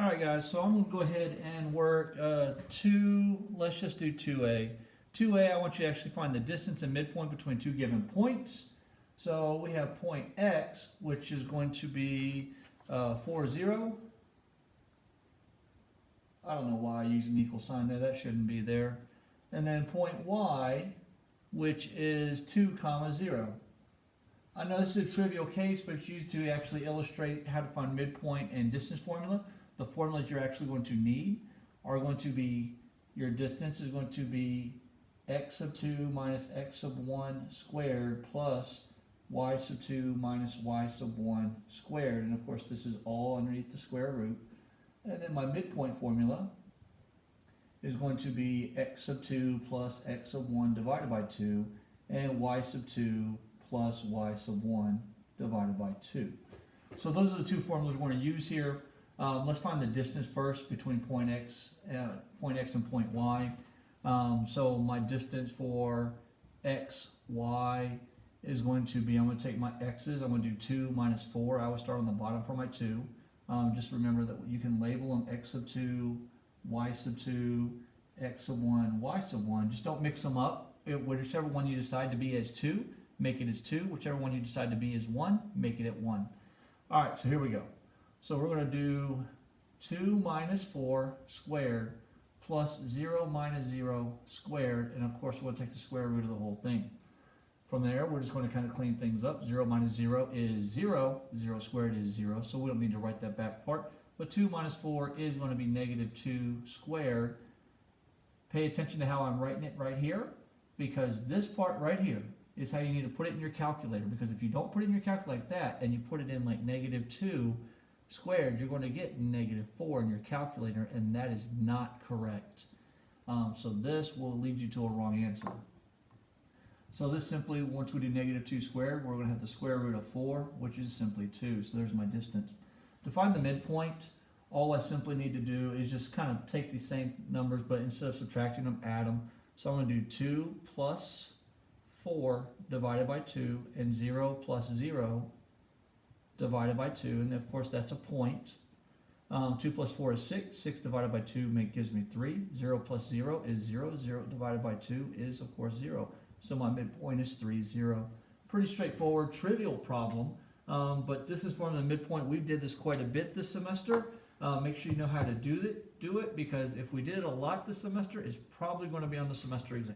All right, guys, so I'm going to go ahead and work let's just do 2A. 2A, I want you to actually find the distance and midpoint between two given points. So we have point X, which is going to be 4, 0. I don't know why I use an equal sign there. That shouldn't be there. And then point Y, which is 2, 0. I know this is a trivial case, but it's used to actually illustrate how to find midpoint and distance formula. The formulas you're actually going to need are going to be, your distance is going to be x sub 2 minus x sub 1 squared plus y sub 2 minus y sub 1 squared. And of course this is all underneath the square root. And then my midpoint formula is going to be x sub 2 plus x sub 1 divided by 2 and y sub 2 plus y sub 1 divided by 2. So those are the two formulas we're going to use here. Let's find the distance first between point X and point Y. So my distance for X, Y is going to be, I'm going to take my X's, I'm going to do 2 minus 4. I always start on the bottom for my 2. Just remember that you can label them X sub 2, Y sub 2, X sub 1, Y sub 1. Just don't mix them up. Whichever one you decide to be as 2, make it as 2. Whichever one you decide to be as 1, make it at 1. All right, so here we go. So we're going to do 2 minus 4 squared plus 0 minus 0 squared, and of course we'll take the square root of the whole thing. From there, we're just going to kind of clean things up. 0 minus 0 is 0. 0 squared is 0, so we don't need to write that back part. But 2 minus 4 is going to be negative 2 squared. Pay attention to how I'm writing it right here, because this part right here is how you need to put it in your calculator. Because if you don't put it in your calculator like that, and you put it in like negative 2 squared, you're going to get negative 4 in your calculator, and that is not correct. So this will lead you to a wrong answer. So this simply, once we do negative 2 squared, we're going to have the square root of 4, which is simply 2. So there's my distance. To find the midpoint, all I simply need to do is just kind of take these same numbers, but instead of subtracting them, add them. So I'm going to do 2 plus 4 divided by 2, and 0 plus 0 divided by 2, and of course that's a point. 2 plus 4 is 6. 6 divided by 2 gives me 3. 0 plus 0 is 0. 0 divided by 2 is, of course, 0. So my midpoint is 3, 0. Pretty straightforward, trivial problem, but this is from the midpoint. We did this quite a bit this semester. Make sure you know how to do it, because if we did it a lot this semester, it's probably going to be on the semester exam.